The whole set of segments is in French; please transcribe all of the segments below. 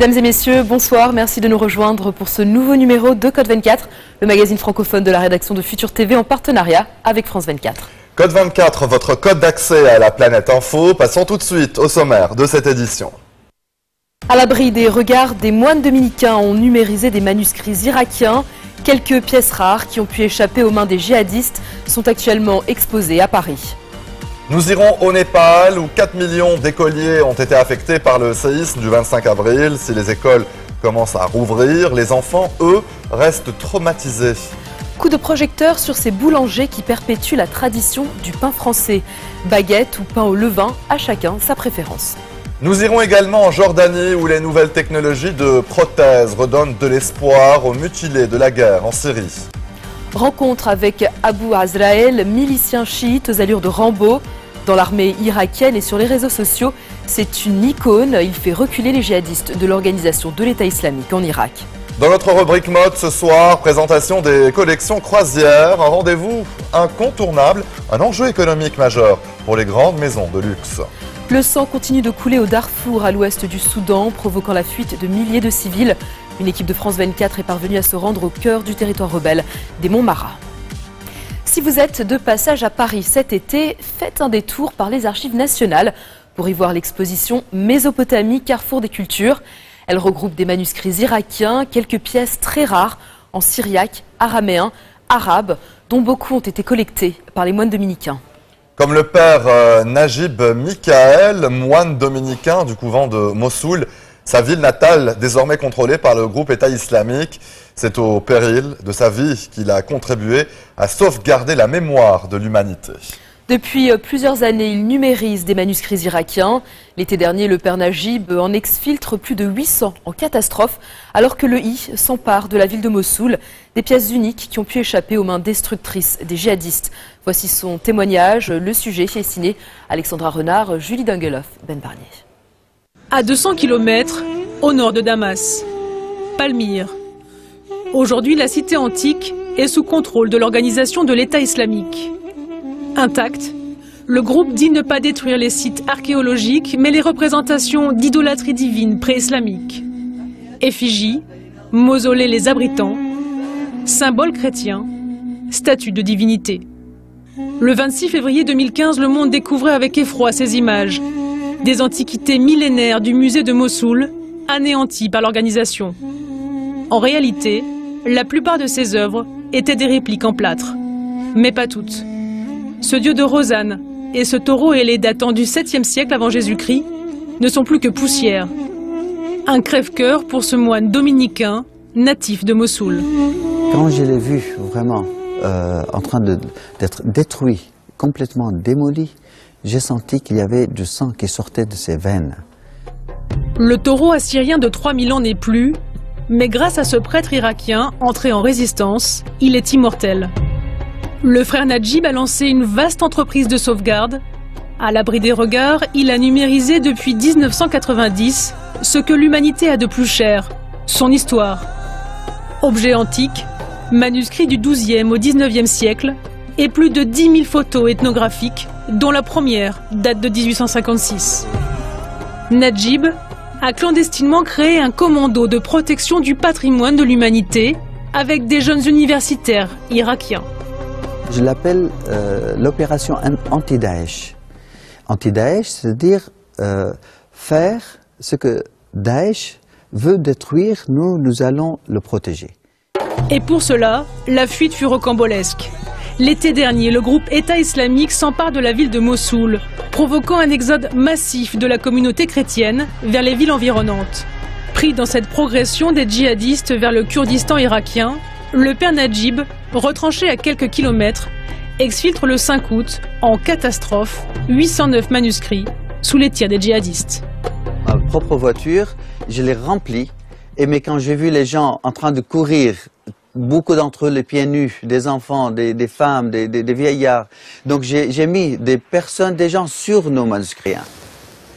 Mesdames et messieurs, bonsoir. Merci de nous rejoindre pour ce nouveau numéro de Code 24, le magazine francophone de la rédaction de Futur TV en partenariat avec France 24. Code 24, votre code d'accès à la planète info. Passons tout de suite au sommaire de cette édition. À l'abri des regards, des moines dominicains ont numérisé des manuscrits irakiens. Quelques pièces rares qui ont pu échapper aux mains des djihadistes sont actuellement exposées à Paris. Nous irons au Népal où 4 millions d'écoliers ont été affectés par le séisme du 25 avril. Si les écoles commencent à rouvrir, les enfants, eux, restent traumatisés. Coup de projecteur sur ces boulangers qui perpétuent la tradition du pain français. Baguette ou pain au levain, à chacun sa préférence. Nous irons également en Jordanie où les nouvelles technologies de prothèses redonnent de l'espoir aux mutilés de la guerre en Syrie. Rencontre avec Abu Azrael, milicien chiite aux allures de Rambo. Dans l'armée irakienne et sur les réseaux sociaux, c'est une icône. Il fait reculer les djihadistes de l'organisation de l'État islamique en Irak. Dans notre rubrique mode ce soir, présentation des collections croisières, un rendez-vous incontournable, un enjeu économique majeur pour les grandes maisons de luxe. Le sang continue de couler au Darfour, à l'ouest du Soudan, provoquant la fuite de milliers de civils. Une équipe de France 24 est parvenue à se rendre au cœur du territoire rebelle des Monts Mara. Si vous êtes de passage à Paris cet été, faites un détour par les archives nationales pour y voir l'exposition Mésopotamie, carrefour des cultures. Elle regroupe des manuscrits irakiens, quelques pièces très rares en syriaque, araméen, arabe, dont beaucoup ont été collectées par les moines dominicains. Comme le père Najib Michael, moine dominicain du couvent de Mossoul, sa ville natale désormais contrôlée par le groupe État islamique. C'est au péril de sa vie qu'il a contribué à sauvegarder la mémoire de l'humanité. Depuis plusieurs années, il numérise des manuscrits irakiens. L'été dernier, le père Najib en exfiltre plus de 800 en catastrophe, alors que le I s'empare de la ville de Mossoul, des pièces uniques qui ont pu échapper aux mains destructrices des djihadistes. Voici son témoignage. Le sujet est signé Alexandra Renard, Julie Dungeloff, Ben Barnier. À 200 km au nord de Damas, Palmyre. Aujourd'hui, la cité antique est sous contrôle de l'organisation de l'État islamique. Intact, le groupe dit ne pas détruire les sites archéologiques, mais les représentations d'idolâtrie divine pré-islamique. Effigies, mausolées les abritant, symboles chrétiens, statues de divinité. Le 26 février 2015, le monde découvrait avec effroi ces images. Des antiquités millénaires du musée de Mossoul, anéanties par l'organisation. En réalité, la plupart de ces œuvres étaient des répliques en plâtre. Mais pas toutes. Ce dieu de Rosanne et ce taureau ailé datant du 7e siècle avant Jésus-Christ ne sont plus que poussière. Un crève-cœur pour ce moine dominicain natif de Mossoul. Quand je l'ai vu vraiment en train d'être détruit, complètement démoli, j'ai senti qu'il y avait du sang qui sortait de ses veines. Le taureau assyrien de 3000 ans n'est plus, mais grâce à ce prêtre irakien entré en résistance, il est immortel. Le frère Najib a lancé une vaste entreprise de sauvegarde. À l'abri des regards, il a numérisé depuis 1990 ce que l'humanité a de plus cher, son histoire. Objets antiques, manuscrits du XIIe au XIXe siècle et plus de 10 000 photos ethnographiques, dont la première date de 1856. Najib a clandestinement créé un commando de protection du patrimoine de l'humanité avec des jeunes universitaires irakiens. Je l'appelle l'opération anti-Daesh. Anti-Daesh, c'est-à-dire faire ce que Daesh veut détruire, nous allons le protéger. Et pour cela, la fuite fut rocambolesque. L'été dernier, le groupe État islamique s'empare de la ville de Mossoul, provoquant un exode massif de la communauté chrétienne vers les villes environnantes. Pris dans cette progression des djihadistes vers le Kurdistan irakien, le père Najib, retranché à quelques kilomètres, exfiltre le 5 août, en catastrophe, 809 manuscrits sous les tirs des djihadistes. Ma propre voiture, je l'ai remplie, mais quand j'ai vu les gens en train de courir, beaucoup d'entre eux les pieds nus, des enfants, des femmes, des vieillards. Donc j'ai mis des personnes, des gens sur nos manuscrits.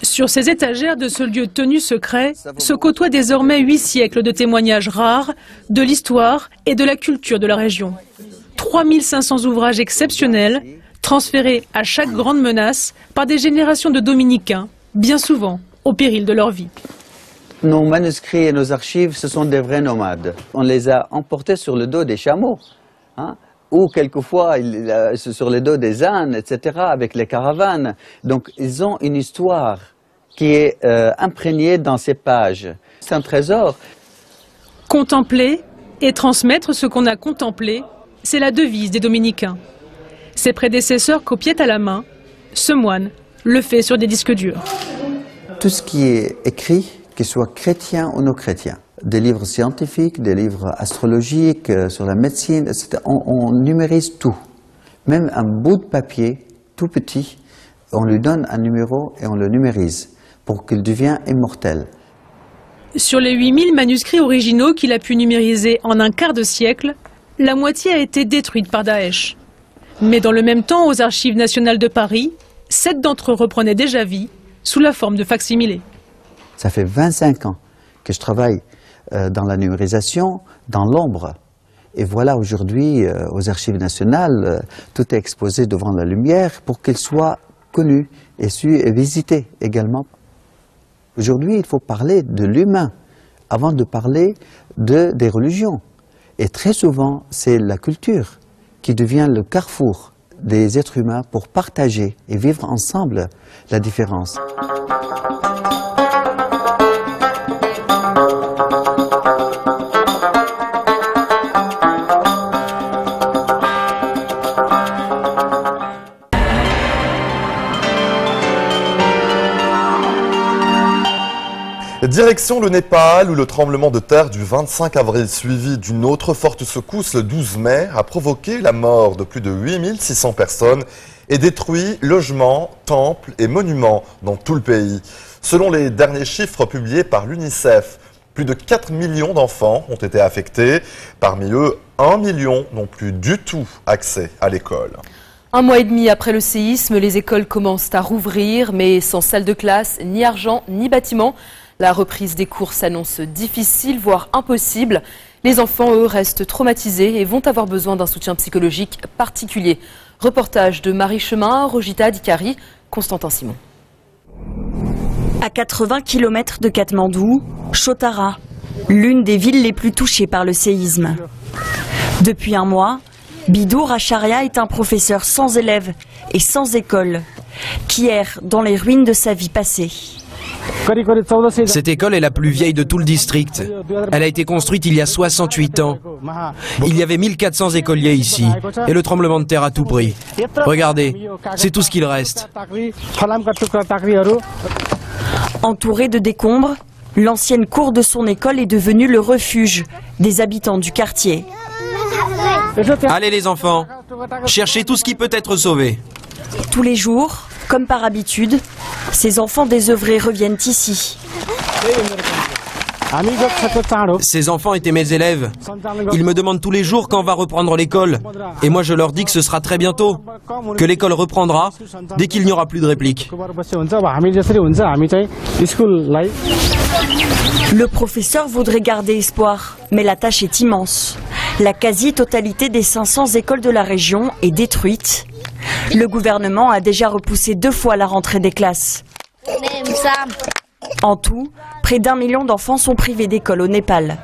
Sur ces étagères de ce lieu tenu secret se côtoient désormais 8 siècles de témoignages rares de l'histoire et de la culture de la région. 3500 ouvrages exceptionnels, transférés à chaque grande menace par des générations de dominicains, bien souvent au péril de leur vie. nos manuscrits et nos archives, ce sont des vrais nomades. On les a emportés sur le dos des chameaux, hein, ou quelquefois sur le dos des ânes, etc., avec les caravanes. Donc ils ont une histoire qui est imprégnée dans ces pages. C'est un trésor. Contempler et transmettre ce qu'on a contemplé, c'est la devise des dominicains. Ses prédécesseurs copiaient à la main, ce moine le fait sur des disques durs. Tout ce qui est écrit, qu'il soit chrétien ou non chrétien, des livres scientifiques, des livres astrologiques, sur la médecine, etc., on numérise tout. Même un bout de papier, tout petit, on lui donne un numéro et on le numérise pour qu'il devienne immortel. Sur les 8000 manuscrits originaux qu'il a pu numériser en un quart de siècle, la moitié a été détruite par Daesh. Mais dans le même temps, aux Archives nationales de Paris, 7 d'entre eux reprenaient déjà vie sous la forme de facsimilés. Ça fait 25 ans que je travaille dans la numérisation, dans l'ombre. Et voilà, aujourd'hui, aux Archives nationales, tout est exposé devant la lumière pour qu'il soit connu et su et visité également. Aujourd'hui, il faut parler de l'humain avant de parler des religions. Et très souvent, c'est la culture qui devient le carrefour des êtres humains pour partager et vivre ensemble la différence. Direction le Népal, où le tremblement de terre du 25 avril suivi d'une autre forte secousse le 12 mai a provoqué la mort de plus de 8600 personnes et détruit logements, temples et monuments dans tout le pays. Selon les derniers chiffres publiés par l'UNICEF, plus de 4 millions d'enfants ont été affectés. Parmi eux, 1 million n'ont plus du tout accès à l'école. Un mois et demi après le séisme, les écoles commencent à rouvrir, mais sans salle de classe, ni argent, ni bâtiment. La reprise des cours s'annonce difficile, voire impossible. Les enfants, eux, restent traumatisés et vont avoir besoin d'un soutien psychologique particulier. Reportage de Marie Chemin, Rojita Dikari, Constantin Simon. À 80 km de Katmandou, Chotara, l'une des villes les plus touchées par le séisme. Depuis un mois, Bidou Racharia est un professeur sans élèves et sans école, qui erre dans les ruines de sa vie passée. Cette école est la plus vieille de tout le district. Elle a été construite il y a 68 ans. Il y avait 1400 écoliers ici, et le tremblement de terre a tout pris. Regardez, c'est tout ce qu'il reste. Entourée de décombres, l'ancienne cour de son école est devenue le refuge des habitants du quartier. Allez les enfants, cherchez tout ce qui peut être sauvé. Tous les jours, comme par habitude, ces enfants désœuvrés reviennent ici. Ces enfants étaient mes élèves. Ils me demandent tous les jours quand va reprendre l'école. Et moi je leur dis que ce sera très bientôt, que l'école reprendra dès qu'il n'y aura plus de répliques. Le professeur voudrait garder espoir, mais la tâche est immense. La quasi-totalité des 500 écoles de la région est détruite. Le gouvernement a déjà repoussé 2 fois la rentrée des classes. En tout, près d'1 million d'enfants sont privés d'école au Népal.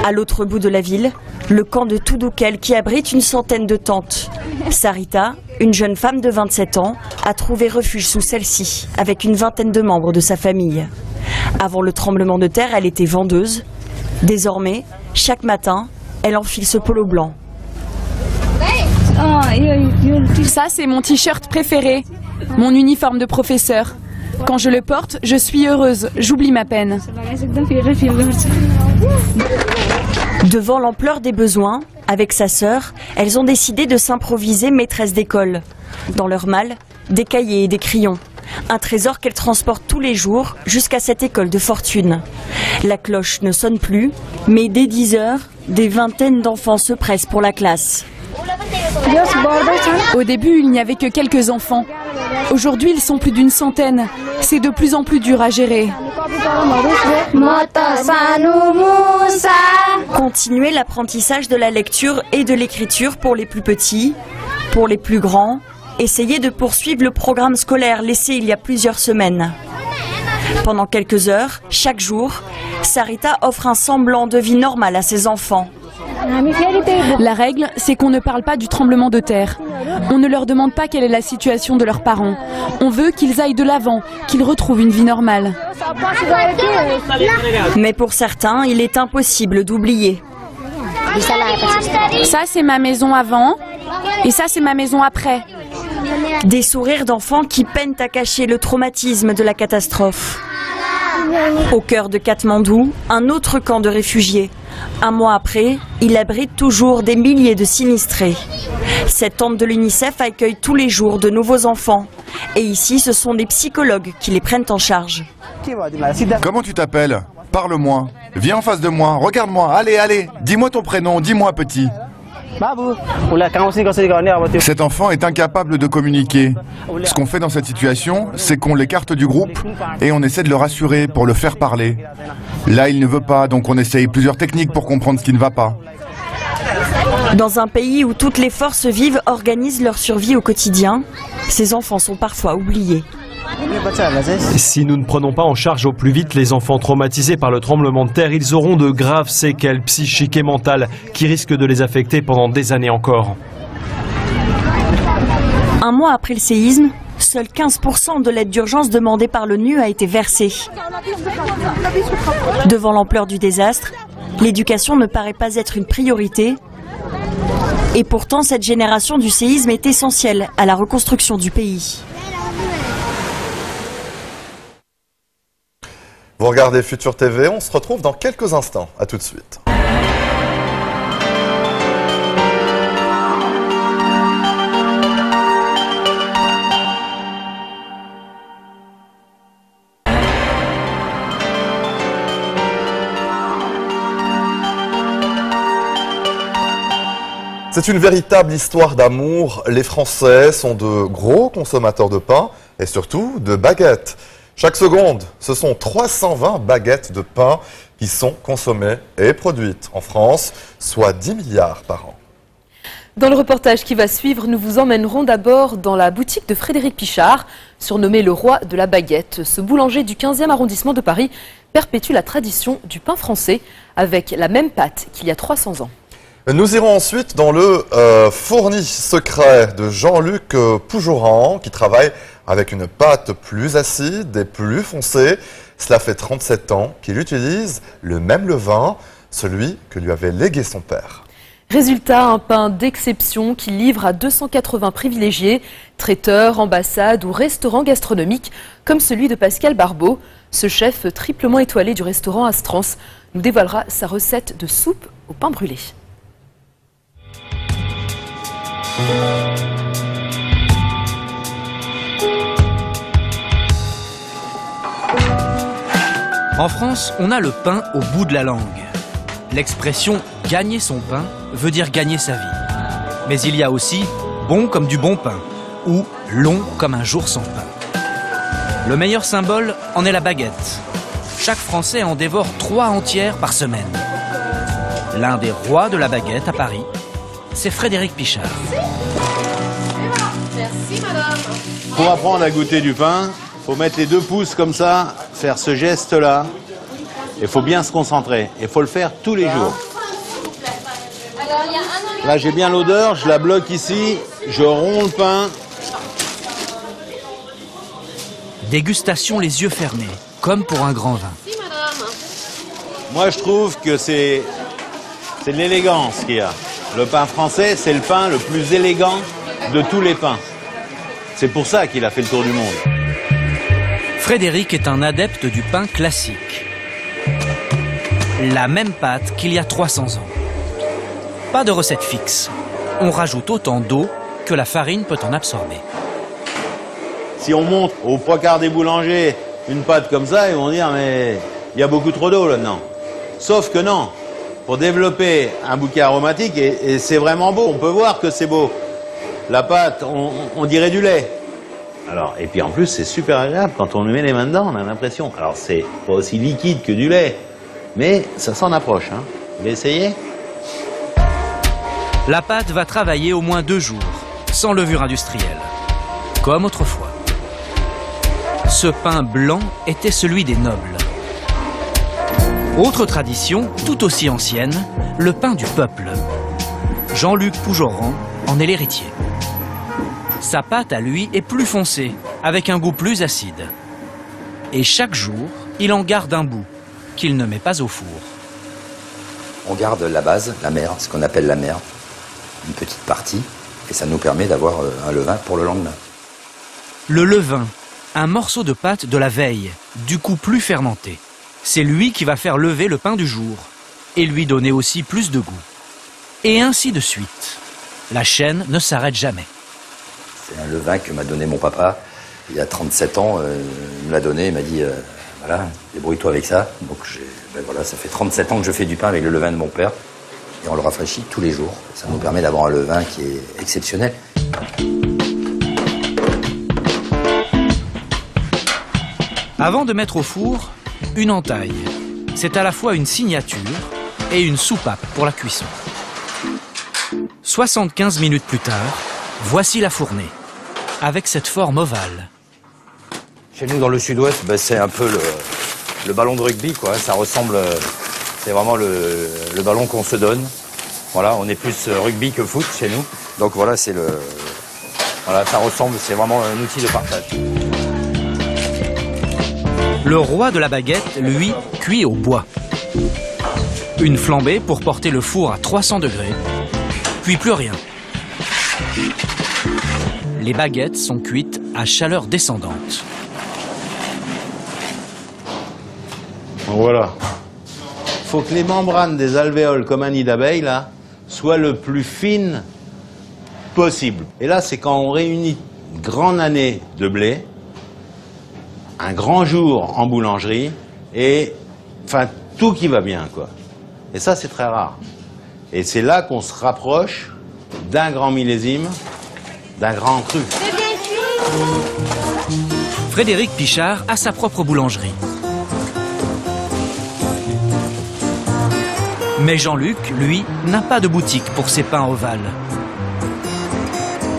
À l'autre bout de la ville, le camp de Tudukal qui abrite une centaine de tentes. Sarita, une jeune femme de 27 ans, a trouvé refuge sous celle-ci, avec une vingtaine de membres de sa famille. Avant le tremblement de terre, elle était vendeuse. Désormais, chaque matin, elle enfile ce polo blanc. Ça, c'est mon t-shirt préféré, mon uniforme de professeur. Quand je le porte, je suis heureuse, j'oublie ma peine. Devant l'ampleur des besoins, avec sa sœur, elles ont décidé de s'improviser maîtresse d'école. Dans leur malle, des cahiers et des crayons. Un trésor qu'elles transportent tous les jours jusqu'à cette école de fortune. La cloche ne sonne plus, mais dès 10 heures, des vingtaines d'enfants se pressent pour la classe. Au début, il n'y avait que quelques enfants. Aujourd'hui, ils sont plus d'une centaine. C'est de plus en plus dur à gérer. Continuer l'apprentissage de la lecture et de l'écriture pour les plus petits, pour les plus grands. Essayer de poursuivre le programme scolaire laissé il y a plusieurs semaines. Pendant quelques heures, chaque jour, Sarita offre un semblant de vie normale à ses enfants. La règle, c'est qu'on ne parle pas du tremblement de terre. On ne leur demande pas quelle est la situation de leurs parents. On veut qu'ils aillent de l'avant, qu'ils retrouvent une vie normale. Mais pour certains, il est impossible d'oublier. Ça, c'est ma maison avant et ça, c'est ma maison après. Des sourires d'enfants qui peinent à cacher le traumatisme de la catastrophe. Au cœur de Katmandou, un autre camp de réfugiés. Un mois après, il abrite toujours des milliers de sinistrés. Cette tente de l'UNICEF accueille tous les jours de nouveaux enfants. Et ici, ce sont des psychologues qui les prennent en charge. Comment tu t'appelles? Parle-moi. Viens en face de moi. Regarde-moi. Allez, allez. Dis-moi ton prénom. Dis-moi, petit. Cet enfant est incapable de communiquer. Ce qu'on fait dans cette situation, c'est qu'on l'écarte du groupe et on essaie de le rassurer pour le faire parler. Là, il ne veut pas, donc on essaye plusieurs techniques pour comprendre ce qui ne va pas. Dans un pays où toutes les forces vives organisent leur survie au quotidien, ces enfants sont parfois oubliés. Si nous ne prenons pas en charge au plus vite les enfants traumatisés par le tremblement de terre, ils auront de graves séquelles psychiques et mentales qui risquent de les affecter pendant des années encore. Un mois après le séisme, seuls 15% de l'aide d'urgence demandée par l'ONU a été versée. Devant l'ampleur du désastre, l'éducation ne paraît pas être une priorité. Et pourtant, cette génération du séisme est essentielle à la reconstruction du pays. Vous regardez Futur TV, on se retrouve dans quelques instants. À tout de suite. C'est une véritable histoire d'amour. Les Français sont de gros consommateurs de pain et surtout de baguettes. Chaque seconde, ce sont 320 baguettes de pain qui sont consommées et produites en France, soit 10 milliards par an. Dans le reportage qui va suivre, nous vous emmènerons d'abord dans la boutique de Frédéric Pichard, surnommé le roi de la baguette. Ce boulanger du 15e arrondissement de Paris perpétue la tradition du pain français avec la même pâte qu'il y a 300 ans. Nous irons ensuite dans le fourni secret de Jean-Luc Poujoran qui travaille avec une pâte plus acide et plus foncée. Cela fait 37 ans qu'il utilise le même levain, celui que lui avait légué son père. Résultat, un pain d'exception qu'il livre à 280 privilégiés, traiteurs, ambassades ou restaurants gastronomiques, comme celui de Pascal Barbeau. Ce chef triplement étoilé du restaurant Astrance nous dévoilera sa recette de soupe au pain brûlé. En France, on a le pain au bout de la langue. L'expression « gagner son pain » veut dire gagner sa vie. Mais il y a aussi « bon comme du bon pain » ou « long comme un jour sans pain ». Le meilleur symbole en est la baguette. Chaque Français en dévore 3 entières par semaine. L'un des rois de la baguette à Paris, c'est Frédéric Pichard. Merci madame. Pour apprendre à goûter du pain, faut mettre les 2 pouces comme ça, faire ce geste-là. Il faut bien se concentrer. Il faut le faire tous les jours. Là, j'ai bien l'odeur, je la bloque ici, je romps le pain. Dégustation les yeux fermés, comme pour un grand vin. Merci madame. Moi, je trouve que c'est de l'élégance qu'il y a. Le pain français, c'est le pain le plus élégant de tous les pains. C'est pour ça qu'il a fait le tour du monde. Frédéric est un adepte du pain classique. La même pâte qu'il y a 300 ans. Pas de recette fixe. On rajoute autant d'eau que la farine peut en absorber. Si on montre aux 3/4 des boulangers une pâte comme ça, ils vont dire mais il y a beaucoup trop d'eau là-dedans. Sauf que non. Pour développer un bouquet aromatique, et c'est vraiment beau, on peut voir que c'est beau. La pâte, on dirait du lait. Alors, et puis en plus, c'est super agréable. Quand on met les mains dedans, on a l'impression. Alors, c'est pas aussi liquide que du lait, mais ça s'en approche. Hein. Vous voulez essayer? La pâte va travailler au moins 2 jours, sans levure industrielle, comme autrefois. Ce pain blanc était celui des nobles. Autre tradition, tout aussi ancienne, le pain du peuple. Jean-Luc Poujoran en est l'héritier. Sa pâte à lui est plus foncée, avec un goût plus acide. Et chaque jour, il en garde un bout, qu'il ne met pas au four. On garde la base, la mère, ce qu'on appelle la mère, une petite partie, et ça nous permet d'avoir un levain pour le lendemain. Le levain, un morceau de pâte de la veille, du coup plus fermenté. C'est lui qui va faire lever le pain du jour, et lui donner aussi plus de goût. Et ainsi de suite. La chaîne ne s'arrête jamais. C'est un levain que m'a donné mon papa il y a 37 ans. Il me l'a donné, il m'a dit voilà, débrouille-toi avec ça. Donc voilà, ça fait 37 ans que je fais du pain avec le levain de mon père. Et on le rafraîchit tous les jours. Ça nous permet d'avoir un levain qui est exceptionnel. Avant de mettre au four, une entaille. C'est à la fois une signature et une soupape pour la cuisson. 75 minutes plus tard, voici la fournée, avec cette forme ovale. Chez nous, dans le sud-ouest, c'est un peu le ballon de rugby, quoi. Ça ressemble, c'est vraiment le ballon qu'on se donne. Voilà, on est plus rugby que foot chez nous. Donc voilà, voilà, ça ressemble, c'est vraiment un outil de partage. Le roi de la baguette, lui, cuit au bois. Une flambée pour porter le four à 300 degrés, puis plus rien. Les baguettes sont cuites à chaleur descendante. Voilà. Il faut que les membranes des alvéoles, comme un nid d'abeille, là, soient le plus fines possible. Et là, c'est quand on réunit une grande année de blé, un grand jour en boulangerie, et enfin, tout qui va bien, quoi. Et ça, c'est très rare. Et c'est là qu'on se rapproche d'un grand millésime, d'un grand cru. Frédéric Pichard a sa propre boulangerie. Mais Jean-Luc, lui, n'a pas de boutique pour ses pains ovales.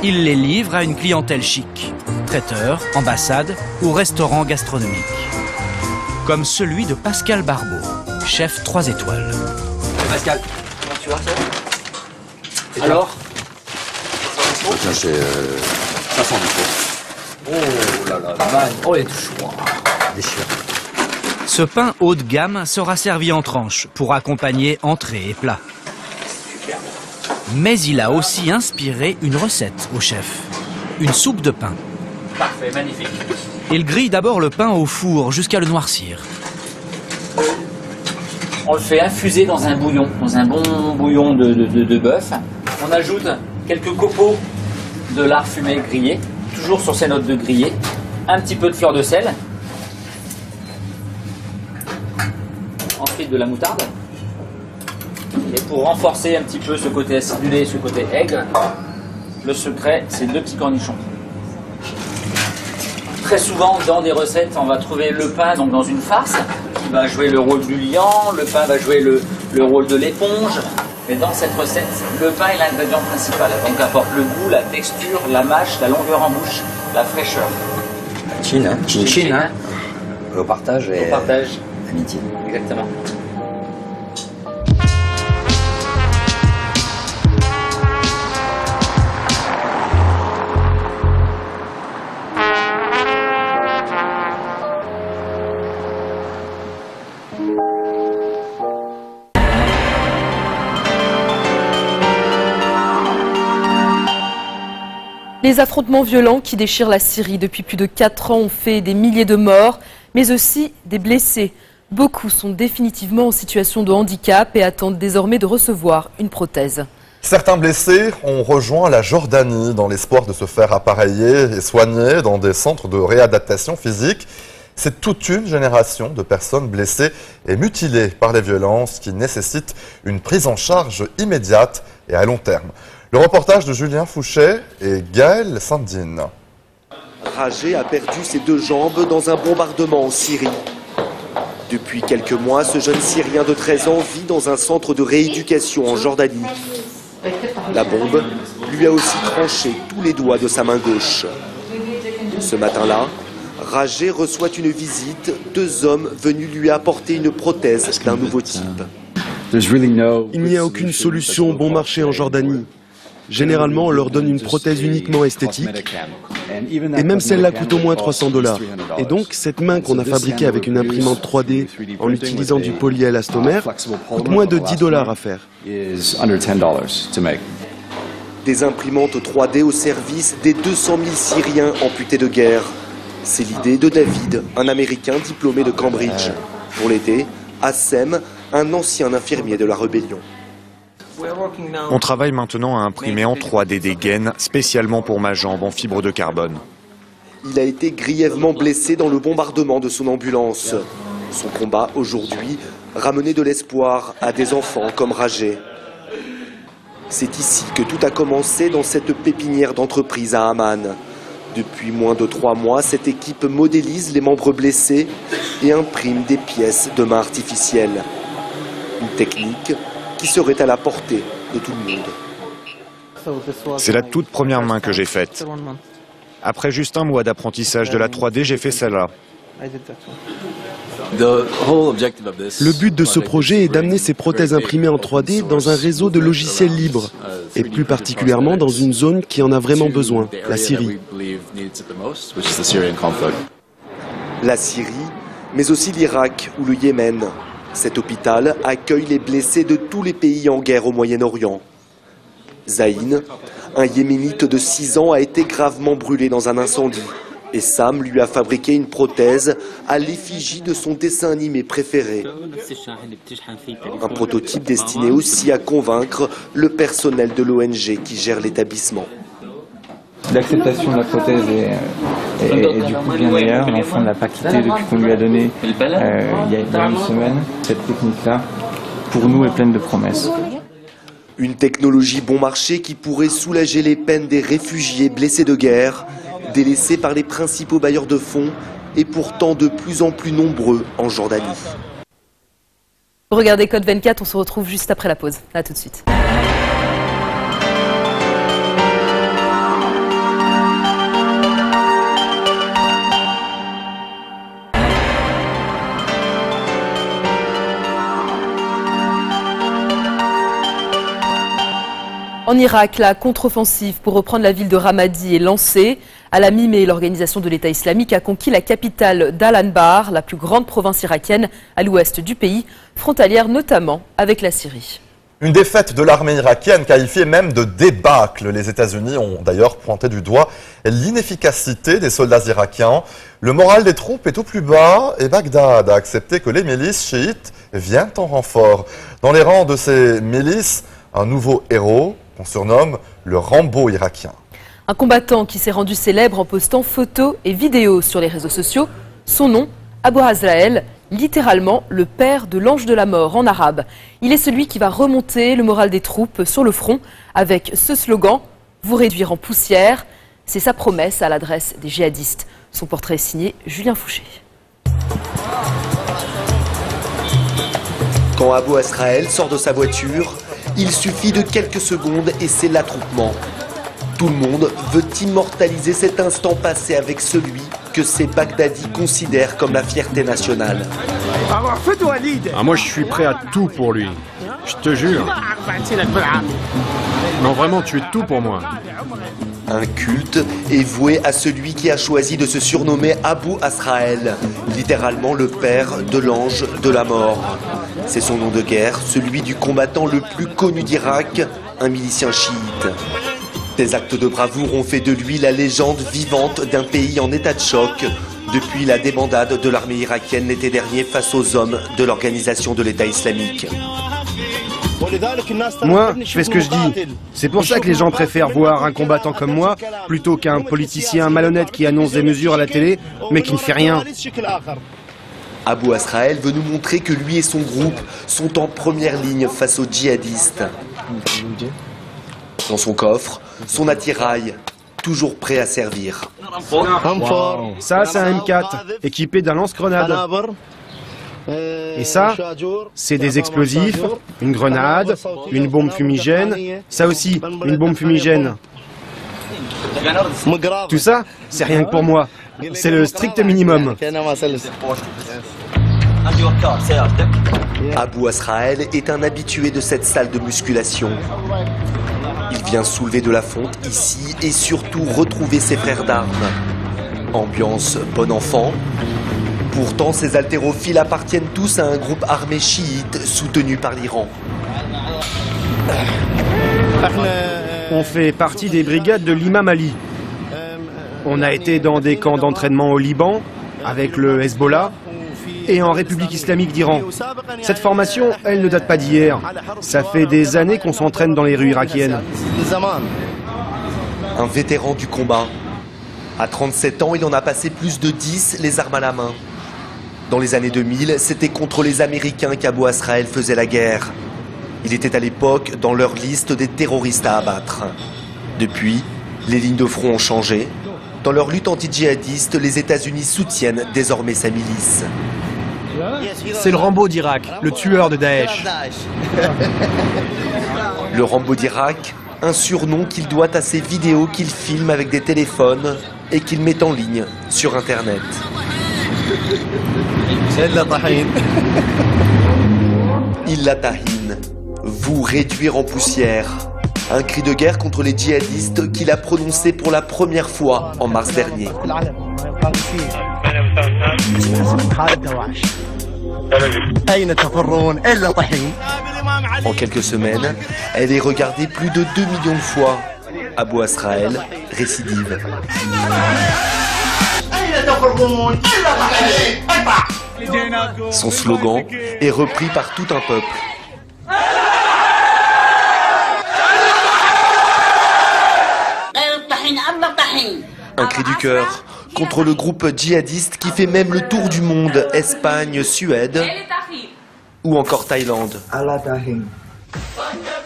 Il les livre à une clientèle chic, traiteur, ambassade ou restaurant gastronomique. Comme celui de Pascal Barbeau, chef 3 étoiles. Pascal, comment tu vas, ça? Alors tiens, c'est 500 Oh là là, la manne, oh, il est tout chaud. Déchiré. Ce pain haut de gamme sera servi en tranches pour accompagner entrée et plat. Mais il a aussi inspiré une recette au chef, une soupe de pain. Parfait, magnifique. Il grille d'abord le pain au four jusqu'à le noircir. On le fait infuser dans un bouillon, dans un bon bouillon de bœuf. On ajoute quelques copeaux de lard fumé grillé, toujours sur ces notes de grillé. Un petit peu de fleur de sel. Ensuite de la moutarde. Et pour renforcer un petit peu ce côté acidulé et ce côté aigre, le secret, c'est 2 petits cornichons. Très souvent, dans des recettes, on va trouver le pain donc dans une farce, qui va jouer le rôle du liant, le pain va jouer le rôle de l'éponge. Mais dans cette recette, le pain est l'ingrédient principal. Donc apporte le goût, la texture, la mâche, la longueur en bouche, la fraîcheur. Chin, hein? Chin, hein? Au partage et amitié. Exactement. Les affrontements violents qui déchirent la Syrie depuis plus de 4 ans ont fait des milliers de morts, mais aussi des blessés. Beaucoup sont définitivement en situation de handicap et attendent désormais de recevoir une prothèse. Certains blessés ont rejoint la Jordanie dans l'espoir de se faire appareiller et soigner dans des centres de réadaptation physique. C'est toute une génération de personnes blessées et mutilées par les violences qui nécessitent une prise en charge immédiate et à long terme. Le reportage de Julien Fouchet et Gaël Sandine. Ragé a perdu ses 2 jambes dans un bombardement en Syrie. Depuis quelques mois, ce jeune Syrien de 13 ans vit dans un centre de rééducation en Jordanie. La bombe lui a aussi tranché tous les doigts de sa main gauche. Ce matin-là, Rajé reçoit une visite, 2 hommes venus lui apporter une prothèse d'un nouveau type. Il n'y a aucune solution bon marché en Jordanie. Généralement, on leur donne une prothèse uniquement esthétique, et même celle-là coûte au moins $300. Et donc, cette main qu'on a fabriquée avec une imprimante 3D en utilisant du polyélastomère coûte moins de $10 à faire. Des imprimantes 3D au service des 200 000 Syriens amputés de guerre. C'est l'idée de David, un Américain diplômé de Cambridge. Pour l'aider, Hassem, un ancien infirmier de la rébellion. On travaille maintenant à imprimer en 3D des gaines spécialement pour ma jambe en fibre de carbone. Il a été grièvement blessé dans le bombardement de son ambulance. Son combat aujourd'hui, ramener de l'espoir à des enfants comme Rajé. C'est ici que tout a commencé dans cette pépinière d'entreprise à Amman. Depuis moins de 3 mois, cette équipe modélise les membres blessés et imprime des pièces de main artificielles. Une technique qui serait à la portée de tout le monde. C'est la toute première main que j'ai faite. Après juste un mois d'apprentissage de la 3D, j'ai fait celle-là. Le but de ce projet est d'amener ces prothèses imprimées en 3D dans un réseau de logiciels libres, et plus particulièrement dans une zone qui en a vraiment besoin, la Syrie. La Syrie, mais aussi l'Irak ou le Yémen. Cet hôpital accueille les blessés de tous les pays en guerre au Moyen-Orient. Zaïn, un Yéménite de 6 ans, a été gravement brûlé dans un incendie. Et Sam lui a fabriqué une prothèse à l'effigie de son dessin animé préféré. Un prototype destiné aussi à convaincre le personnel de l'ONG qui gère l'établissement. L'acceptation de la prothèse est du coup bien meilleure. L'enfant ne l'a pas quitté depuis qu'on lui a donné il y a une semaine. Cette technique-là, pour nous, est pleine de promesses. Une technologie bon marché qui pourrait soulager les peines des réfugiés blessés de guerre, délaissés par les principaux bailleurs de fonds et pourtant de plus en plus nombreux en Jordanie. Regardez Code 24, on se retrouve juste après la pause. A tout de suite. En Irak, la contre-offensive pour reprendre la ville de Ramadi est lancée. À la mi-mai, l'organisation de l'État islamique a conquis la capitale d'Al-Anbar, la plus grande province irakienne à l'ouest du pays, frontalière notamment avec la Syrie. Une défaite de l'armée irakienne qualifiée même de débâcle. Les États-Unis ont d'ailleurs pointé du doigt l'inefficacité des soldats irakiens. Le moral des troupes est au plus bas et Bagdad a accepté que les milices chiites viennent en renfort. Dans les rangs de ces milices, un nouveau héros qu'on surnomme le Rambo irakien. Un combattant qui s'est rendu célèbre en postant photos et vidéos sur les réseaux sociaux. Son nom, Abu Azrael, littéralement le père de l'ange de la mort en arabe. Il est celui qui va remonter le moral des troupes sur le front avec ce slogan « Vous réduire en poussière ». C'est sa promesse à l'adresse des djihadistes. Son portrait est signé Julien Fouché. Quand Abu Azrael sort de sa voiture, il suffit de quelques secondes et c'est l'attroupement. Tout le monde veut immortaliser cet instant passé avec celui que ces Bagdadis considèrent comme la fierté nationale. Moi je suis prêt à tout pour lui, je te jure. Non vraiment, tu es tout pour moi. Un culte est voué à celui qui a choisi de se surnommer Abu Azrael, littéralement le père de l'ange de la mort. C'est son nom de guerre, celui du combattant le plus connu d'Irak, un milicien chiite. Des actes de bravoure ont fait de lui la légende vivante d'un pays en état de choc depuis la débandade de l'armée irakienne l'été dernier face aux hommes de l'organisation de l'État islamique. Moi, je fais ce que je dis. C'est pour ça que les gens préfèrent voir un combattant comme moi plutôt qu'un politicien malhonnête qui annonce des mesures à la télé mais qui ne fait rien. Abu Azrael veut nous montrer que lui et son groupe sont en première ligne face aux djihadistes. Dans son coffre, son attirail, toujours prêt à servir. Wow. Ça, c'est un M4, équipé d'un lance-grenade. Et ça, c'est des explosifs, une grenade, une bombe fumigène, ça aussi, une bombe fumigène. Tout ça, c'est rien que pour moi. C'est le strict minimum. Abou Azrael est un habitué de cette salle de musculation. Il vient soulever de la fonte ici et surtout retrouver ses frères d'armes. Ambiance bon enfant. Pourtant, ces haltérophiles appartiennent tous à un groupe armé chiite soutenu par l'Iran. On fait partie des brigades de l'imam Ali. On a été dans des camps d'entraînement au Liban, avec le Hezbollah, et en République islamique d'Iran. Cette formation, elle ne date pas d'hier. Ça fait des années qu'on s'entraîne dans les rues irakiennes. Un vétéran du combat. À 37 ans, il en a passé plus de 10, les armes à la main. Dans les années 2000, c'était contre les Américains qu'Abou Azrael faisait la guerre. Il était à l'époque dans leur liste des terroristes à abattre. Depuis, les lignes de front ont changé. Dans leur lutte anti-djihadiste, les États-Unis soutiennent désormais sa milice. C'est le Rambo d'Irak, le tueur de Daesh. Le Rambo d'Irak, un surnom qu'il doit à ses vidéos qu'il filme avec des téléphones et qu'il met en ligne sur Internet. Il la tahine, vous réduire en poussière. Un cri de guerre contre les djihadistes qu'il a prononcé pour la première fois en mars dernier. En quelques semaines, elle est regardée plus de 2 millions de fois. Abou Azrael, récidive. Son slogan est repris par tout un peuple. Un cri du cœur contre le groupe djihadiste qui fait même le tour du monde, Espagne, Suède ou encore Thaïlande.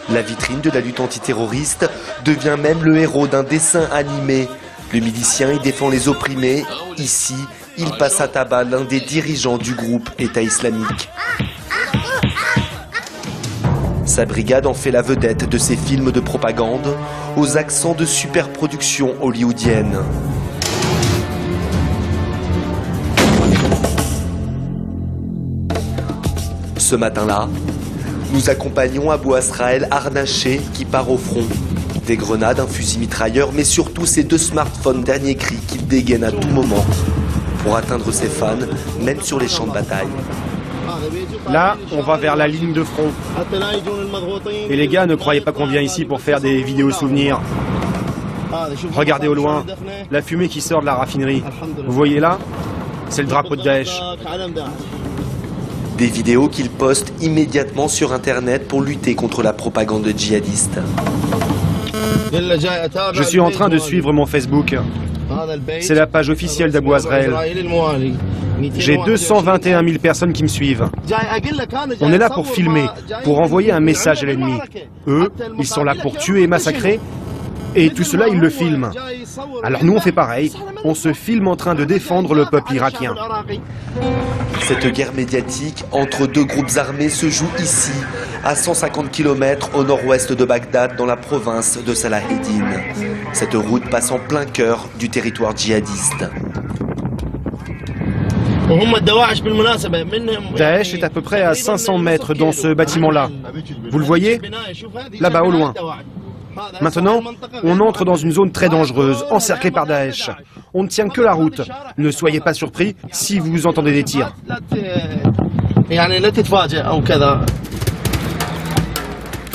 La vitrine de la lutte antiterroriste devient même le héros d'un dessin animé. Le milicien y défend les opprimés. Ici, il passe à tabac l'un des dirigeants du groupe État islamique. Sa brigade en fait la vedette de ses films de propagande aux accents de superproduction hollywoodienne. Ce matin-là, nous accompagnons Abou Azrael harnaché qui part au front. Des grenades, un fusil mitrailleur, mais surtout ces 2 smartphones dernier cri qu'il dégaine à tout moment pour atteindre ses fans, même sur les champs de bataille. Là, on va vers la ligne de front. Et les gars, ne croyez pas qu'on vient ici pour faire des vidéos souvenirs. Regardez au loin, la fumée qui sort de la raffinerie. Vous voyez là? C'est le drapeau de Daesh. Des vidéos qu'il poste immédiatement sur Internet pour lutter contre la propagande djihadiste. Je suis en train de suivre mon Facebook. C'est la page officielle d'Abou Azrael. J'ai 221 000 personnes qui me suivent. On est là pour filmer, pour envoyer un message à l'ennemi. Eux, ils sont là pour tuer et massacrer. Et tout cela, ils le filment. Alors nous, on fait pareil. On se filme en train de défendre le peuple irakien. Cette guerre médiatique entre 2 groupes armés se joue ici, à 150 km au nord-ouest de Bagdad, dans la province de Salaheddin. Cette route passe en plein cœur du territoire djihadiste. Daesh est à peu près à 500 mètres dans ce bâtiment-là. Vous le voyez? Là-bas, au loin. Maintenant, on entre dans une zone très dangereuse, encerclée par Daesh. On ne tient que la route. Ne soyez pas surpris si vous entendez des tirs.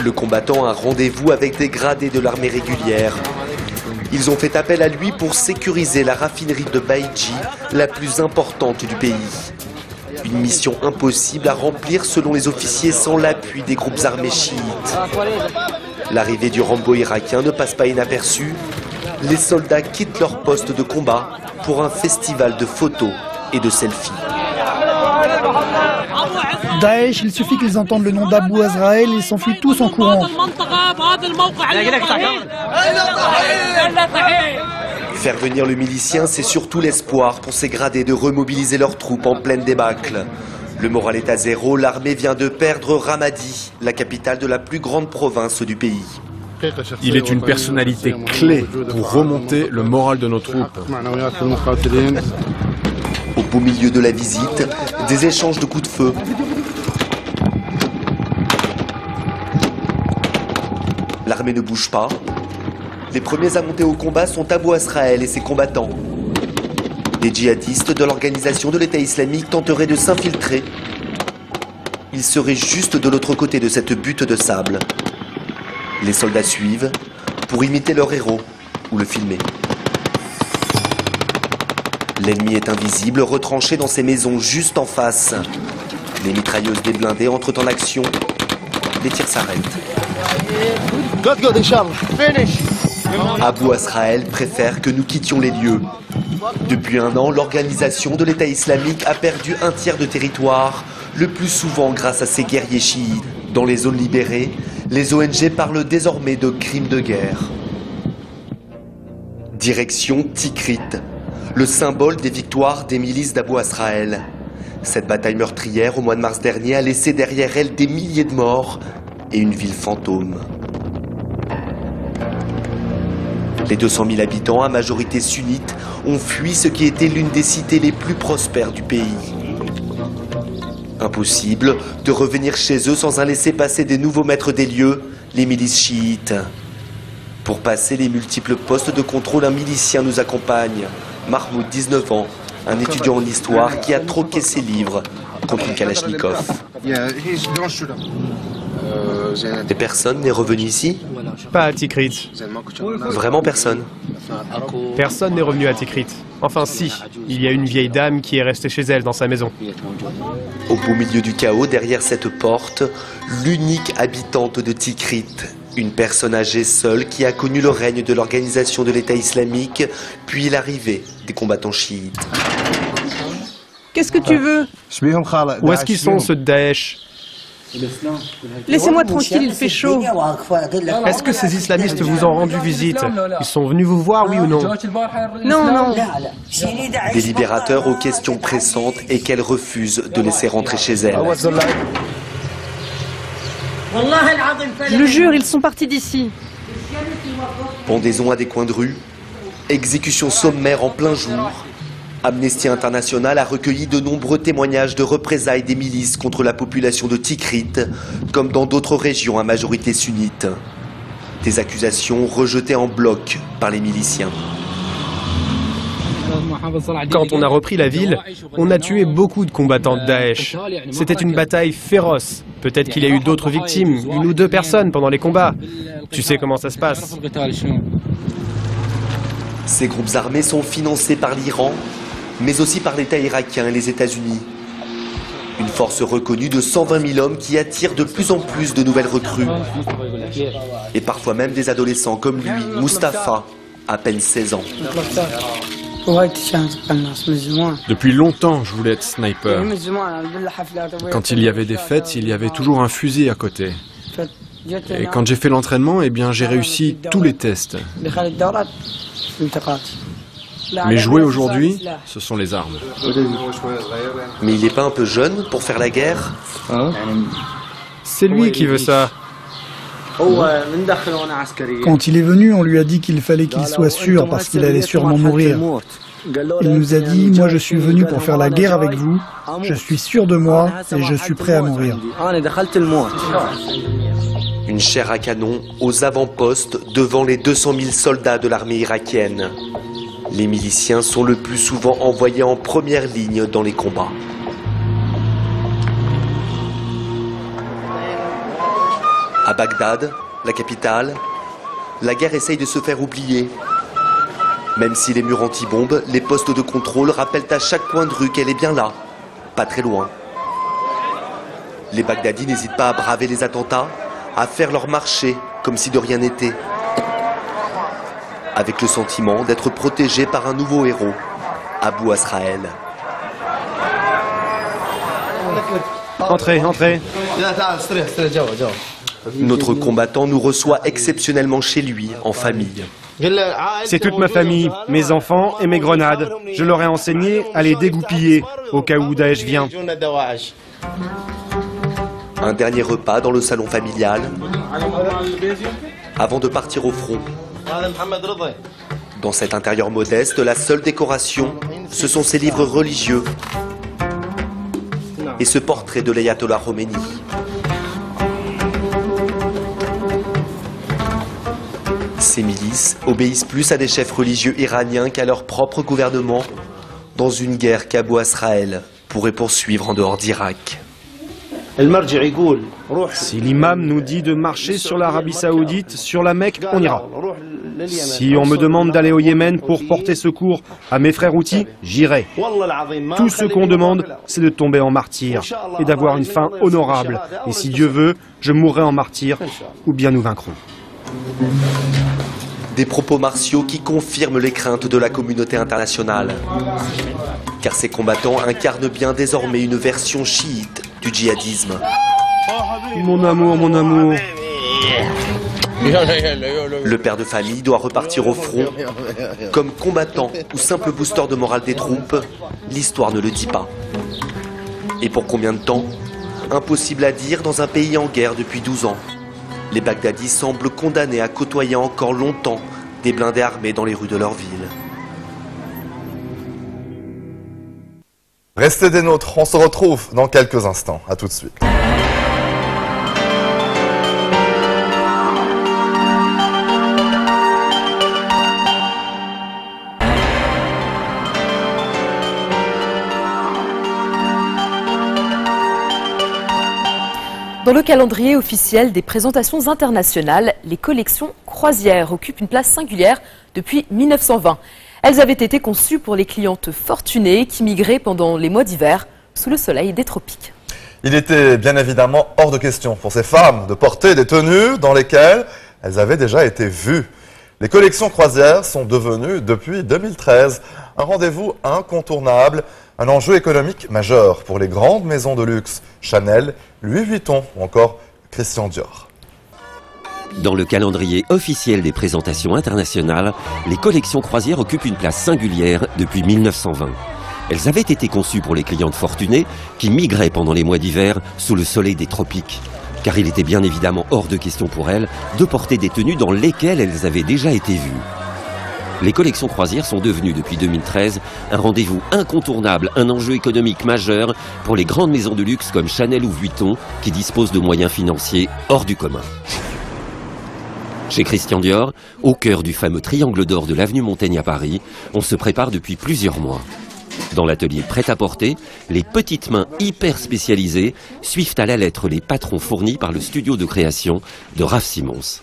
Le combattant a un rendez-vous avec des gradés de l'armée régulière. Ils ont fait appel à lui pour sécuriser la raffinerie de Baïdji, la plus importante du pays. Une mission impossible à remplir selon les officiers sans l'appui des groupes armés chiites. L'arrivée du Rambo irakien ne passe pas inaperçue. Les soldats quittent leur poste de combat pour un festival de photos et de selfies. Daesh, il suffit qu'ils entendent le nom d'Abou Azrael, ils s'enfuient tous en courant. Faire venir le milicien, c'est surtout l'espoir pour ces gradés de remobiliser leurs troupes en pleine débâcle. Le moral est à zéro, l'armée vient de perdre Ramadi, la capitale de la plus grande province du pays. Il est une personnalité clé pour remonter le moral de nos troupes. Au beau milieu de la visite, des échanges de coups de feu. L'armée ne bouge pas. Les premiers à monter au combat sont Abou Azrael et ses combattants. Les djihadistes de l'organisation de l'État islamique tenteraient de s'infiltrer. Ils seraient juste de l'autre côté de cette butte de sable. Les soldats suivent pour imiter leur héros ou le filmer. L'ennemi est invisible, retranché dans ses maisons juste en face. Les mitrailleuses des blindés entrent en action. Les tirs s'arrêtent. Abou Azrael préfère que nous quittions les lieux. Depuis un an, l'organisation de l'État islamique a perdu un tiers de territoire, le plus souvent grâce à ses guerriers chiites. Dans les zones libérées, les ONG parlent désormais de crimes de guerre. Direction Tikrit, le symbole des victoires des milices d'Abou Azrael. Cette bataille meurtrière au mois de mars dernier a laissé derrière elle des milliers de morts et une ville fantôme. Les 200 000 habitants, à majorité sunnite, ont fui ce qui était l'une des cités les plus prospères du pays. Impossible de revenir chez eux sans un laissez-passer des nouveaux maîtres des lieux, les milices chiites. Pour passer les multiples postes de contrôle, un milicien nous accompagne. Mahmoud, 19 ans, un étudiant en histoire qui a troqué ses livres contre une Kalachnikov. Et personne n'est revenu ici? Pas à Tikrit. Vraiment personne? Personne n'est revenu à Tikrit. Enfin si, il y a une vieille dame qui est restée chez elle dans sa maison. Au beau milieu du chaos, derrière cette porte, l'unique habitante de Tikrit, une personne âgée seule qui a connu le règne de l'organisation de l'État islamique, puis l'arrivée des combattants chiites. Qu'est-ce que tu veux? Où est-ce qu'ils sont, ceux de Daesh? Laissez-moi tranquille, il fait chaud. Est-ce que ces islamistes vous ont rendu visite? Ils sont venus vous voir, oui ou non? Non, non. Des libérateurs aux questions pressantes et qu'elle refuse de laisser rentrer chez elle. Je le jure, ils sont partis d'ici. Pendaison à des coins de rue, exécution sommaire en plein jour. Amnesty International a recueilli de nombreux témoignages de représailles des milices contre la population de Tikrit, comme dans d'autres régions à majorité sunnite. Des accusations rejetées en bloc par les miliciens. Quand on a repris la ville, on a tué beaucoup de combattants de Daesh. C'était une bataille féroce. Peut-être qu'il y a eu d'autres victimes, 1 ou 2 personnes pendant les combats. Tu sais comment ça se passe. Ces groupes armés sont financés par l'Iran, mais aussi par l'État irakien et les États-Unis. Une force reconnue de 120 000 hommes qui attire de plus en plus de nouvelles recrues. Et parfois même des adolescents comme lui, Mustapha, à peine 16 ans. Depuis longtemps, je voulais être sniper. Quand il y avait des fêtes, il y avait toujours un fusil à côté. Et quand j'ai fait l'entraînement, eh bien, j'ai réussi tous les tests. Mais jouer aujourd'hui, ce sont les armes. Mais il n'est pas un peu jeune pour faire la guerre? C'est lui qui veut ça. Quand il est venu, on lui a dit qu'il fallait qu'il soit sûr parce qu'il allait sûrement mourir. Il nous a dit, moi je suis venu pour faire la guerre avec vous, je suis sûr de moi et je suis prêt à mourir. Une chair à canon aux avant-postes devant les 200 000 soldats de l'armée irakienne. Les miliciens sont le plus souvent envoyés en première ligne dans les combats. À Bagdad, la capitale, la guerre essaye de se faire oublier. Même si les murs anti-bombes, les postes de contrôle rappellent à chaque coin de rue qu'elle est bien là, pas très loin. Les Bagdadis n'hésitent pas à braver les attentats, à faire leur marché comme si de rien n'était. Avec le sentiment d'être protégés par un nouveau héros, Abou Azrael. Entrez, entrez. Notre combattant nous reçoit exceptionnellement chez lui, en famille. C'est toute ma famille, mes enfants et mes grenades. Je leur ai enseigné à les dégoupiller au cas où Daesh vient. Un dernier repas dans le salon familial. avant de partir au front. Dans cet intérieur modeste, la seule décoration, ce sont ses livres religieux et ce portrait de l'ayatollah Khomeini. Ces milices obéissent plus à des chefs religieux iraniens qu'à leur propre gouvernement, dans une guerre qu'Abou Asraël pourrait poursuivre en dehors d'Irak. Si l'imam nous dit de marcher sur l'Arabie Saoudite, sur la Mecque, on ira. Si on me demande d'aller au Yémen pour porter secours à mes frères houthis, j'irai. Tout ce qu'on demande, c'est de tomber en martyr et d'avoir une fin honorable. Et si Dieu veut, je mourrai en martyr, ou bien nous vaincrons. Des propos martiaux qui confirment les craintes de la communauté internationale. Car ces combattants incarnent bien désormais une version chiite du djihadisme. Mon amour, mon amour. Le père de famille doit repartir au front. Comme combattant ou simple booster de morale des troupes, l'histoire ne le dit pas. Et pour combien de temps? Impossible à dire dans un pays en guerre depuis 12 ans. Les Bagdadis semblent condamnés à côtoyer encore longtemps des blindés armés dans les rues de leur ville. Restez des nôtres, on se retrouve dans quelques instants. À tout de suite. Dans le calendrier officiel des présentations internationales, les collections croisières occupent une place singulière depuis 1920. Elles avaient été conçues pour les clientes fortunées qui migraient pendant les mois d'hiver sous le soleil des tropiques. Il était bien évidemment hors de question pour ces femmes de porter des tenues dans lesquelles elles avaient déjà été vues. Les collections croisières sont devenues, depuis 2013, un rendez-vous incontournable, un enjeu économique majeur pour les grandes maisons de luxe, Chanel, Louis Vuitton ou encore Christian Dior. Dans le calendrier officiel des présentations internationales, les collections croisières occupent une place singulière depuis 1920. Elles avaient été conçues pour les clientes fortunées qui migraient pendant les mois d'hiver sous le soleil des tropiques. Car il était bien évidemment hors de question pour elles de porter des tenues dans lesquelles elles avaient déjà été vues. Les collections croisières sont devenues depuis 2013 un rendez-vous incontournable, un enjeu économique majeur pour les grandes maisons de luxe comme Chanel ou Vuitton qui disposent de moyens financiers hors du commun. Chez Christian Dior, au cœur du fameux triangle d'or de l'avenue Montaigne à Paris, on se prépare depuis plusieurs mois. Dans l'atelier prêt-à-porter, les petites mains hyper spécialisées suivent à la lettre les patrons fournis par le studio de création de Raf Simons.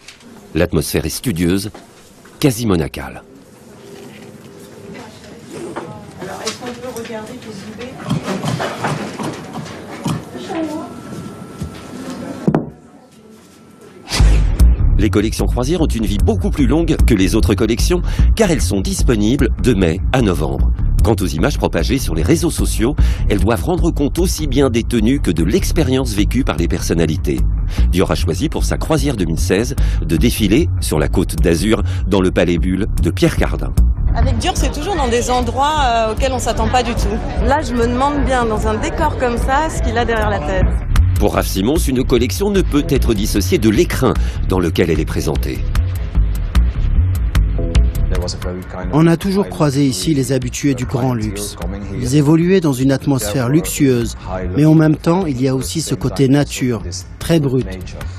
L'atmosphère est studieuse, quasi monacale. Alors, est-ce qu'on peut regarder tes idées ? Les collections croisières ont une vie beaucoup plus longue que les autres collections, car elles sont disponibles de mai à novembre. Quant aux images propagées sur les réseaux sociaux, elles doivent rendre compte aussi bien des tenues que de l'expérience vécue par les personnalités. Dior a choisi pour sa croisière 2016 de défiler sur la Côte d'Azur dans le Palais Bulle de Pierre Cardin. Avec Dior, c'est toujours dans des endroits auxquels on ne s'attend pas du tout. Là, je me demande bien, dans un décor comme ça, ce qu'il a derrière la tête. Pour Raf Simons, une collection ne peut être dissociée de l'écrin dans lequel elle est présentée. On a toujours croisé ici les habitués du grand luxe. Ils évoluaient dans une atmosphère luxueuse, mais en même temps, il y a aussi ce côté nature, très brut.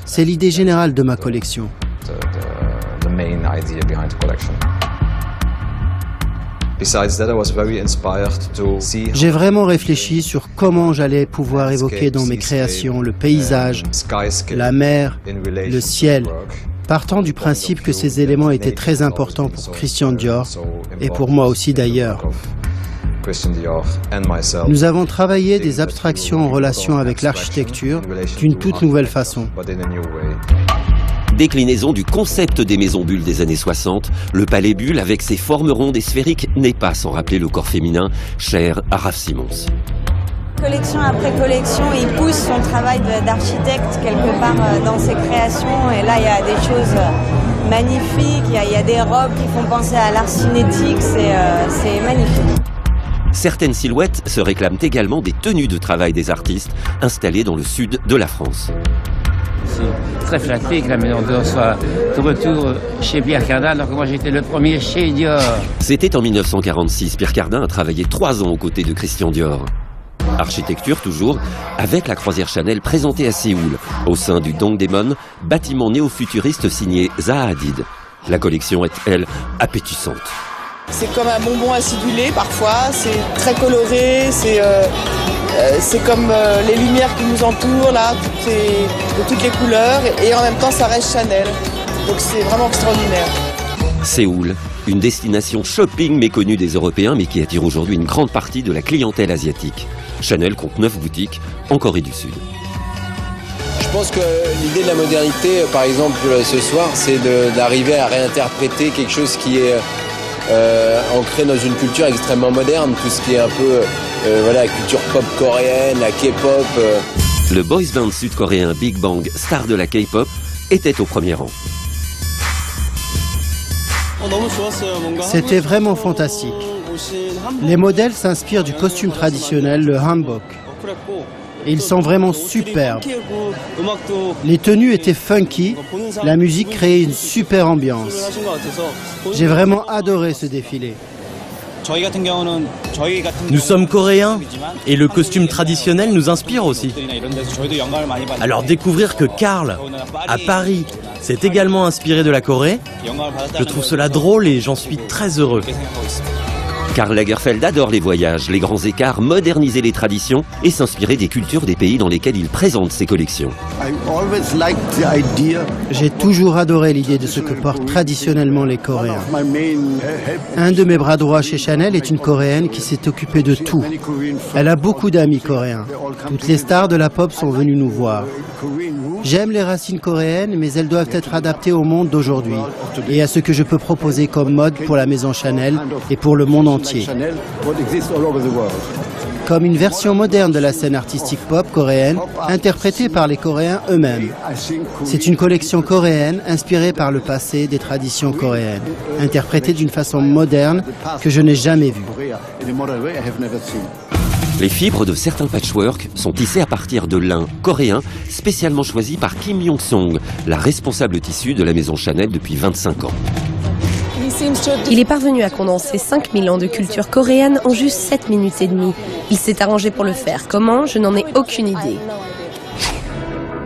C'est l'idée générale de ma collection. J'ai vraiment réfléchi sur comment j'allais pouvoir évoquer dans mes créations le paysage, la mer, le ciel, partant du principe que ces éléments étaient très importants pour Christian Dior et pour moi aussi d'ailleurs. Nous avons travaillé des abstractions en relation avec l'architecture d'une toute nouvelle façon. Déclinaison du concept des maisons bulles des années 60, le Palais Bulle, avec ses formes rondes et sphériques, n'est pas sans rappeler le corps féminin, cher à Raf Simons. Collection après collection, il pousse son travail d'architecte quelque part dans ses créations. Et là, il y a des choses magnifiques, il y a des robes qui font penser à l'art cinétique, c'est magnifique. Certaines silhouettes se réclament également des tenues de travail des artistes installés dans le sud de la France. suis très flatté que la Maison Dior soit de retour chez Pierre Cardin, alors que moi j'étais le premier chez Dior. C'était en 1946. Pierre Cardin a travaillé 3 ans aux côtés de Christian Dior. Architecture toujours, avec la croisière Chanel présentée à Séoul, au sein du Dongdaemun, bâtiment néo-futuriste signé Zaha Hadid. La collection est, elle, appétissante. C'est comme un bonbon acidulé parfois, c'est très coloré, c'est comme les lumières qui nous entourent là, de toutes les couleurs, et en même temps ça reste Chanel. Donc c'est vraiment extraordinaire. Séoul, une destination shopping méconnue des Européens, mais qui attire aujourd'hui une grande partie de la clientèle asiatique. Chanel compte 9 boutiques en Corée du Sud. Je pense que l'idée de la modernité, par exemple ce soir, c'est d'arriver à réinterpréter quelque chose qui est ancré dans une culture extrêmement moderne, tout ce qui est un peu voilà, la culture pop coréenne, la K-pop. Le boys band sud-coréen Big Bang, star de la K-pop, était au premier rang. C'était vraiment fantastique. Les modèles s'inspirent du costume traditionnel, le hanbok. Et ils sont vraiment superbes. Les tenues étaient funky, la musique créait une super ambiance. J'ai vraiment adoré ce défilé. Nous sommes coréens et le costume traditionnel nous inspire aussi. Alors découvrir que Karl, à Paris, s'est également inspiré de la Corée, je trouve cela drôle et j'en suis très heureux. Karl Lagerfeld adore les voyages, les grands écarts, moderniser les traditions et s'inspirer des cultures des pays dans lesquels il présente ses collections. J'ai toujours adoré l'idée de ce que portent traditionnellement les Coréens. Un de mes bras droits chez Chanel est une Coréenne qui s'est occupée de tout. Elle a beaucoup d'amis coréens. Toutes les stars de la pop sont venues nous voir. J'aime les racines coréennes, mais elles doivent être adaptées au monde d'aujourd'hui et à ce que je peux proposer comme mode pour la maison Chanel et pour le monde entier. Comme une version moderne de la scène artistique pop coréenne, interprétée par les Coréens eux-mêmes. C'est une collection coréenne inspirée par le passé des traditions coréennes, interprétée d'une façon moderne que je n'ai jamais vue. Les fibres de certains patchwork sont tissées à partir de lin coréen spécialement choisi par Kim Yong-song, la responsable tissu de la maison Chanel depuis 25 ans. Il est parvenu à condenser 5000 ans de culture coréenne en juste 7 minutes et demie. Il s'est arrangé pour le faire. Comment? Je n'en ai aucune idée.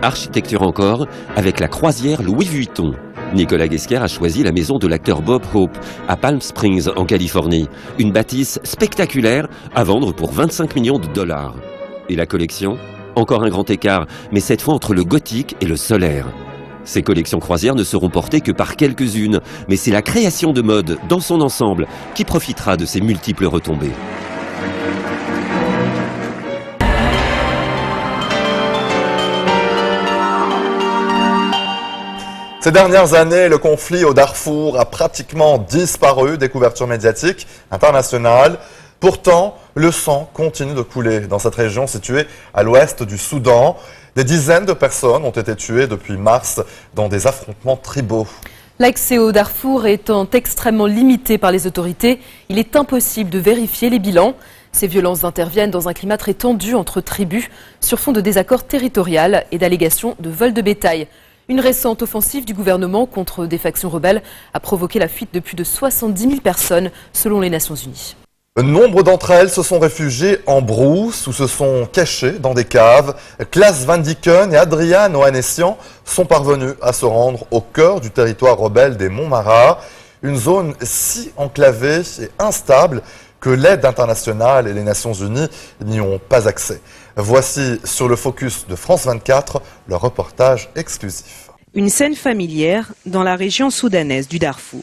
Architecture encore, avec la croisière Louis Vuitton. Nicolas Ghesquière a choisi la maison de l'acteur Bob Hope à Palm Springs, en Californie. Une bâtisse spectaculaire à vendre pour 25 millions de dollars. Et la collection? Encore un grand écart, mais cette fois entre le gothique et le solaire. Ces collections croisières ne seront portées que par quelques-unes, mais c'est la création de mode dans son ensemble qui profitera de ces multiples retombées. Ces dernières années, le conflit au Darfour a pratiquement disparu des couvertures médiatiques internationales. Pourtant, le sang continue de couler dans cette région située à l'ouest du Soudan. Des dizaines de personnes ont été tuées depuis mars dans des affrontements tribaux. L'accès au Darfour étant extrêmement limité par les autorités, il est impossible de vérifier les bilans. Ces violences interviennent dans un climat très tendu entre tribus, sur fond de désaccords territoriaux et d'allégations de vol de bétail. Une récente offensive du gouvernement contre des factions rebelles a provoqué la fuite de plus de 70 000 personnes, selon les Nations Unies. Nombre d'entre elles se sont réfugiées en brousse ou se sont cachées dans des caves. Klaas van Dieken et Adriaan Ohanessian sont parvenus à se rendre au cœur du territoire rebelle des Monts Mara, une zone si enclavée et instable que l'aide internationale et les Nations Unies n'y ont pas accès. Voici sur le focus de France 24 le reportage exclusif. Une scène familière dans la région soudanaise du Darfour.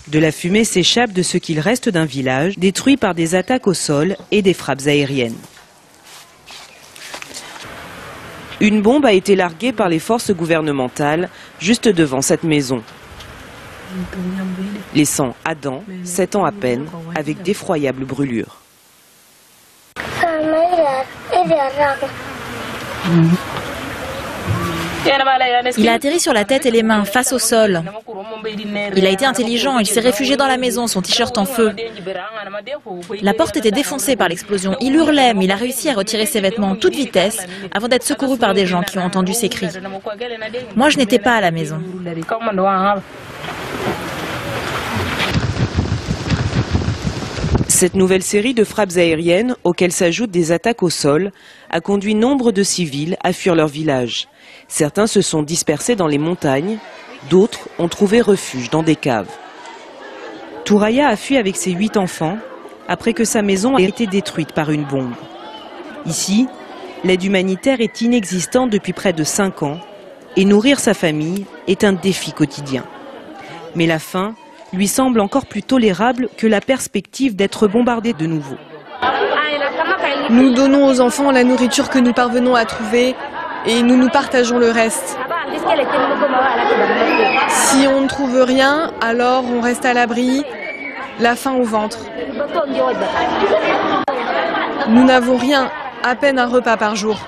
De la fumée s'échappe de ce qu'il reste d'un village détruit par des attaques au sol et des frappes aériennes. Une bombe a été larguée par les forces gouvernementales juste devant cette maison, laissant Adam, 7 ans à peine, avec d'effroyables brûlures. Il a atterri sur la tête et les mains, face au sol. Il a été intelligent, il s'est réfugié dans la maison, son t-shirt en feu. La porte était défoncée par l'explosion. Il hurlait, mais il a réussi à retirer ses vêtements en toute vitesse avant d'être secouru par des gens qui ont entendu ses cris. Moi, je n'étais pas à la maison. Cette nouvelle série de frappes aériennes, auxquelles s'ajoutent des attaques au sol, a conduit nombre de civils à fuir leur village. Certains se sont dispersés dans les montagnes, d'autres ont trouvé refuge dans des caves. Touraya a fui avec ses 8 enfants après que sa maison a été détruite par une bombe. Ici, l'aide humanitaire est inexistante depuis près de 5 ans et nourrir sa famille est un défi quotidien. Mais la faim lui semble encore plus tolérable que la perspective d'être bombardé de nouveau. Nous donnons aux enfants la nourriture que nous parvenons à trouver et nous partageons le reste. Si on ne trouve rien, alors on reste à l'abri, la faim au ventre. Nous n'avons rien, à peine un repas par jour.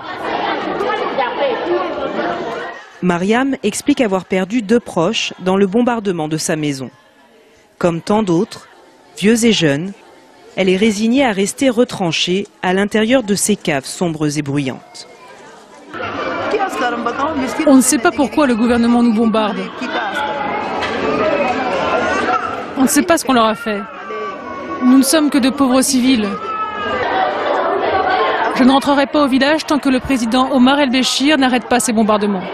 Mariam explique avoir perdu 2 proches dans le bombardement de sa maison. Comme tant d'autres, vieux et jeunes, elle est résignée à rester retranchée à l'intérieur de ces caves sombres et bruyantes. On ne sait pas pourquoi le gouvernement nous bombarde. On ne sait pas ce qu'on leur a fait. Nous ne sommes que de pauvres civils. Je ne rentrerai pas au village tant que le président Omar el-Béchir n'arrête pas ces bombardements.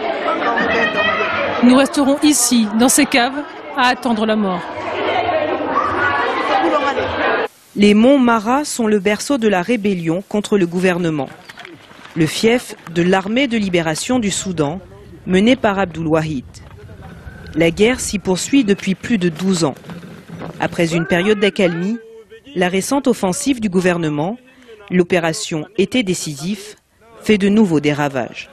Nous resterons ici, dans ces caves, à attendre la mort. Les monts Mara sont le berceau de la rébellion contre le gouvernement. Le fief de l'armée de libération du Soudan, menée par Abdul Wahid. La guerre s'y poursuit depuis plus de 12 ans. Après une période d'accalmie, la récente offensive du gouvernement, l'opération Été décisif, fait de nouveau des ravages.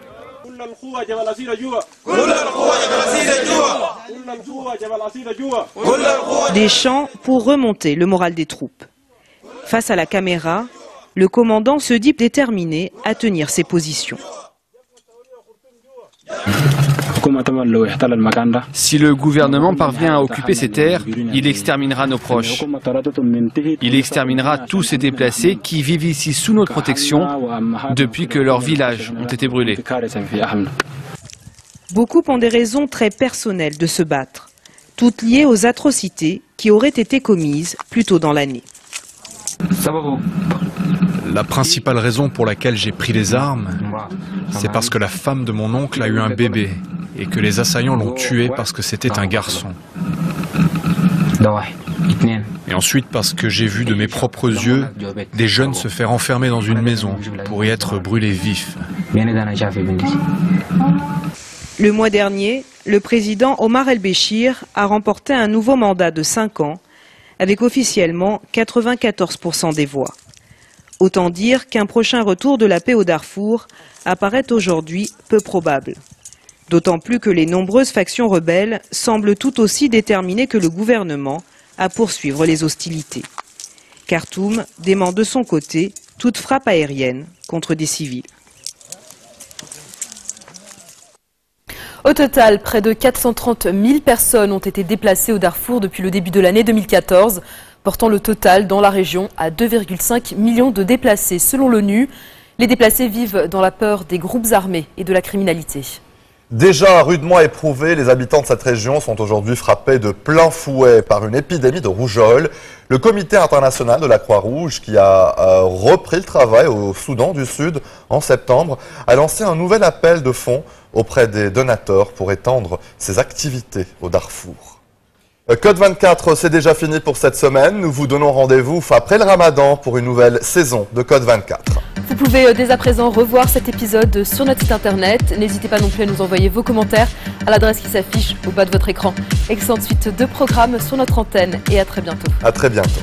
Des chants pour remonter le moral des troupes. Face à la caméra, le commandant se dit déterminé à tenir ses positions. Si le gouvernement parvient à occuper ces terres, il exterminera nos proches. Il exterminera tous ces déplacés qui vivent ici sous notre protection depuis que leurs villages ont été brûlés. Beaucoup ont des raisons très personnelles de se battre, toutes liées aux atrocités qui auraient été commises plus tôt dans l'année. La principale raison pour laquelle j'ai pris les armes, c'est parce que la femme de mon oncle a eu un bébé et que les assaillants l'ont tué parce que c'était un garçon. Et ensuite parce que j'ai vu de mes propres yeux des jeunes se faire enfermer dans une maison pour y être brûlés vifs. Le mois dernier, le président Omar el-Béchir a remporté un nouveau mandat de 5 ans avec officiellement 94% des voix. Autant dire qu'un prochain retour de la paix au Darfour apparaît aujourd'hui peu probable. D'autant plus que les nombreuses factions rebelles semblent tout aussi déterminées que le gouvernement à poursuivre les hostilités. Khartoum dément de son côté toute frappe aérienne contre des civils. Au total, près de 430 000 personnes ont été déplacées au Darfour depuis le début de l'année 2014, portant le total dans la région à 2,5 millions de déplacés. Selon l'ONU, les déplacés vivent dans la peur des groupes armés et de la criminalité. Déjà rudement éprouvés, les habitants de cette région sont aujourd'hui frappés de plein fouet par une épidémie de rougeole. Le comité international de la Croix-Rouge, qui a repris le travail au Soudan du Sud en septembre, a lancé un nouvel appel de fonds auprès des donateurs pour étendre ses activités au Darfour. Code 24, c'est déjà fini pour cette semaine. Nous vous donnons rendez-vous après le Ramadan pour une nouvelle saison de Code 24. Vous pouvez dès à présent revoir cet épisode sur notre site internet. N'hésitez pas non plus à nous envoyer vos commentaires à l'adresse qui s'affiche au bas de votre écran. Excellente suite de programmes sur notre antenne et à très bientôt. À très bientôt.